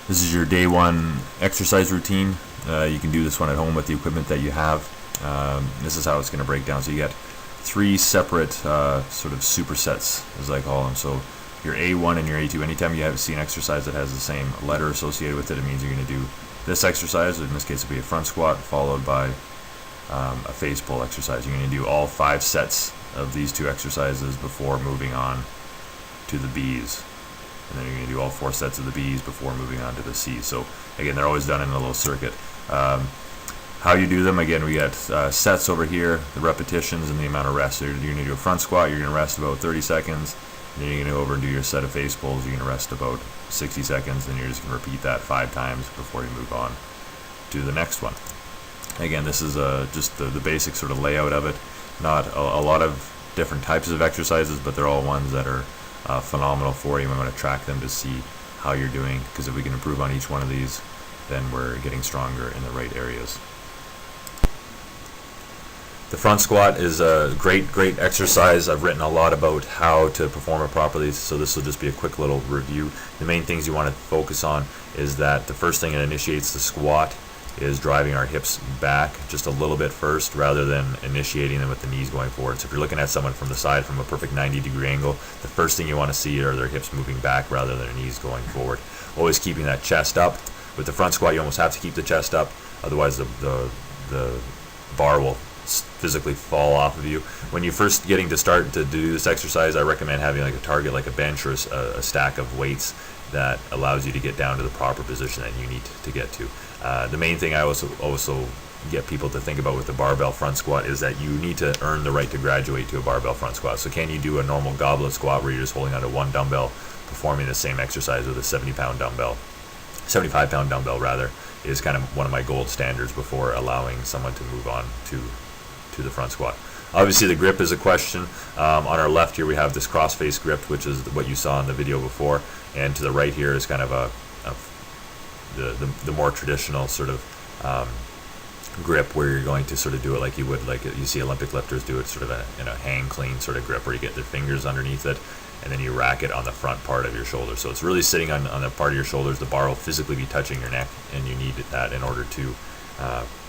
This is your day one exercise routine. You can do this one at home with the equipment that you have. This is how it's going to break down. So you got three separate sort of supersets, as I call them. So your A1 and your A2. Anytime you see an exercise that has the same letter associated with it, it means you're going to do this exercise. In this case, it'll be a front squat followed by a face pull exercise. You're going to do all 5 sets of these 2 exercises before moving on to the B's. And then you're going to do all 4 sets of the B's before moving on to the C's. So again, they're always done in a little circuit. How you do them, again, we got sets over here, the repetitions, and the amount of rest. So you're going to do a front squat, you're going to rest about 30 seconds. Then you're going to go over and do your set of face pulls, you're going to rest about 60 seconds, and you're just going to repeat that 5 times before you move on to the next one. Again, this is just the basic sort of layout of it. Not a lot of different types of exercises, but they're all ones that are phenomenal for you. I'm going to track them to see how you're doing, because if we can improve on each one of these, then we're getting stronger in the right areas. The front squat is a great exercise. I've written a lot about how to perform it properly, so this will just be a quick little review. The main things you want to focus on is that the first thing that initiates the squat is driving our hips back just a little bit first, rather than initiating them with the knees going forward. So if you're looking at someone from the side from a perfect 90-degree angle, the first thing you want to see are their hips moving back rather than their knees going forward. Always keeping that chest up. With the front squat, you almost have to keep the chest up, otherwise the bar will physically fall off of you. When you're first getting to start to do this exercise, I recommend having like a target, like a bench or a stack of weights that allows you to get down to the proper position that you need to get to. The main thing I also get people to think about with the barbell front squat is that you need to earn the right to graduate to a barbell front squat. So can you do a normal goblet squat where you're just holding onto one dumbbell, performing the same exercise with a 75-pound dumbbell rather, is kind of one of my gold standards before allowing someone to move on to the front squat. Obviously the grip is a question. On our left here we have this cross-face grip, which is what you saw in the video before, and to the right here is kind of the more traditional sort of grip, where you're going to sort of do it like you would, like you see Olympic lifters do it, sort of in a hang clean sort of grip, where you get their fingers underneath it and then you rack it on the front part of your shoulder. So it's really sitting on the part of your shoulders. The bar will physically be touching your neck, and you need that in order to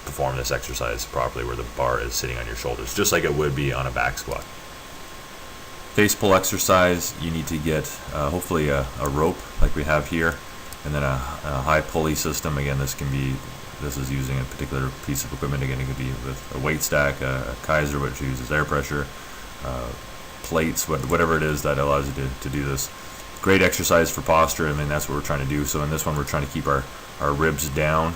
perform this exercise properly, where the bar is sitting on your shoulders, just like it would be on a back squat. Face pull exercise, you need to get hopefully a rope like we have here, and then a high pulley system. Again, this is using a particular piece of equipment. Again, it could be with a weight stack, a Kaiser, which uses air pressure, plates, whatever it is that allows you to do this. Great exercise for posture. I mean, that's what we're trying to do. So in this one, we're trying to keep our ribs down.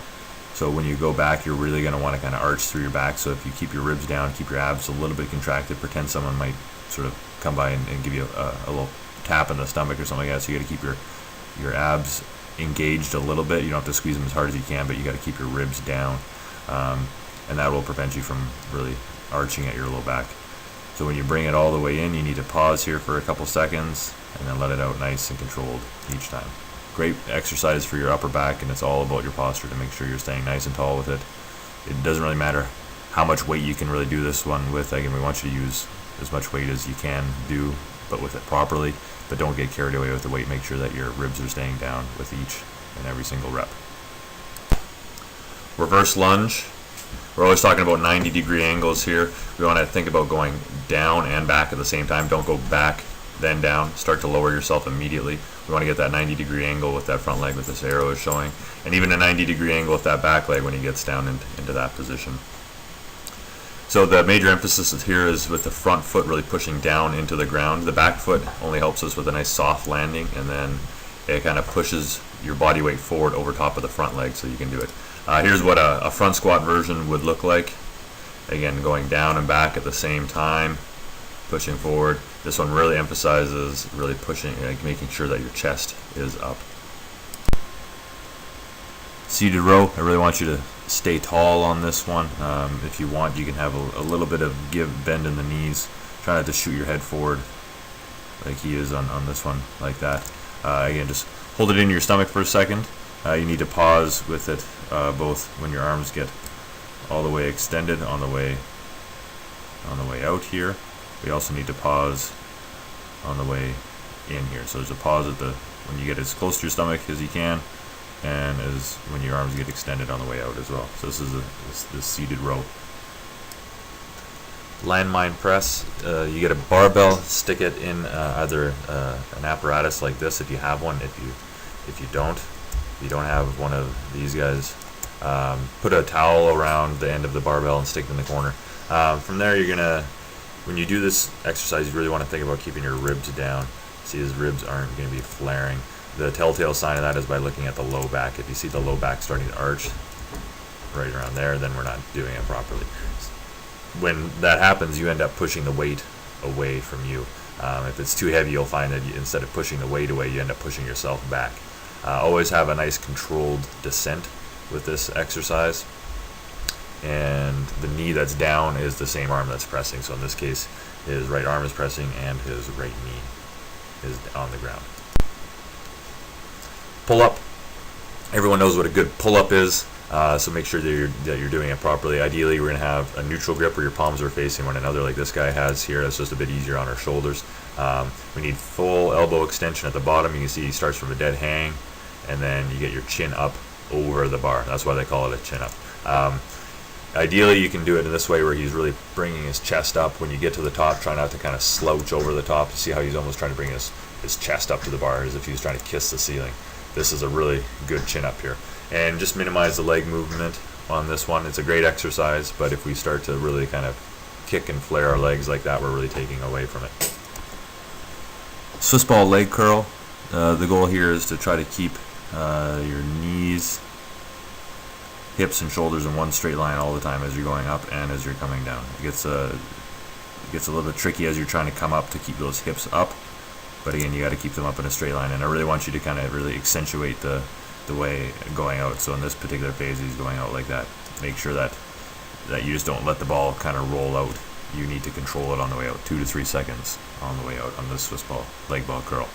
So when you go back, you're really going to want to kind of arch through your back. So if you keep your ribs down, keep your abs a little bit contracted, pretend someone might sort of come by and give you a little tap in the stomach or something like that. So you got to keep your abs engaged a little bit. You don't have to squeeze them as hard as you can, but you got to keep your ribs down, and that will prevent you from really arching at your low back. So when you bring it all the way in, you need to pause here for a couple seconds and then let it out nice and controlled each time. Great exercise for your upper back, and it's all about your posture to make sure you're staying nice and tall with it. It doesn't really matter how much weight you can really do this one with. Again, we want you to use as much weight as you can do, but with it properly. But don't get carried away with the weight. Make sure that your ribs are staying down with each and every single rep. Reverse lunge. We're always talking about 90-degree angles here. We want to think about going down and back at the same time. Don't go back, then down. Start to lower yourself immediately. We want to get that 90-degree angle with that front leg with this arrow is showing, and even a 90-degree angle with that back leg when he gets down into that position. So the major emphasis here is with the front foot really pushing down into the ground. The back foot only helps us with a nice soft landing, and then it kind of pushes your body weight forward over top of the front leg so you can do it. Here's what a front squat version would look like. Again, going down and back at the same time, pushing forward. This one really emphasizes really pushing, making sure that your chest is up. Seated row, I really want you to stay tall on this one. If you want, you can have a little bit of bend in the knees. Try not to shoot your head forward like he is on this one, like that. Again, just hold it in your stomach for a second. You need to pause with it, both when your arms get all the way extended on the way out here. We also need to pause on the way in here. So there's a pause when you get as close to your stomach as you can, and as when your arms get extended on the way out as well. So this is this seated row. Landmine press, you get a barbell, stick it in either an apparatus like this if you have one. If you don't have one of these guys, put a towel around the end of the barbell and stick it in the corner. From there, when you do this exercise, you really want to think about keeping your ribs down. See, his ribs aren't going to be flaring. The telltale sign of that is by looking at the low back. If you see the low back starting to arch right around there, then we're not doing it properly. When that happens, you end up pushing the weight away from you. If it's too heavy, you'll find that instead of pushing the weight away, you end up pushing yourself back. Always have a nice controlled descent with this exercise. And the knee that's down is the same arm that's pressing. So in this case, his right arm is pressing and his right knee is on the ground. Pull up. Everyone knows what a good pull up is. So make sure that you're doing it properly. Ideally, we're going to have a neutral grip where your palms are facing one another like this guy has here. That's just a bit easier on our shoulders. We need full elbow extension at the bottom. You can see he starts from a dead hang, and then you get your chin up over the bar. That's why they call it a chin up. Ideally, you can do it in this way where he's really bringing his chest up. When you get to the top, try not to kind of slouch over the top. You see how he's almost trying to bring his chest up to the bar as if he was trying to kiss the ceiling. This is a really good chin up here. And just minimize the leg movement on this one. It's a great exercise, but if we start to really kind of kick and flare our legs like that, we're really taking away from it. Swiss ball leg curl. The goal here is to try to keep your knees, hips, and shoulders in one straight line all the time as you're going up and as you're coming down. It gets a little bit tricky as you're trying to come up to keep those hips up, but again, you got to keep them up in a straight line. And I really want you to kind of really accentuate the way going out. So in this particular phase, he's going out like that. Make sure that you just don't let the ball kind of roll out. You need to control it on the way out. 2 to 3 seconds on the way out on this Swiss ball leg ball curl.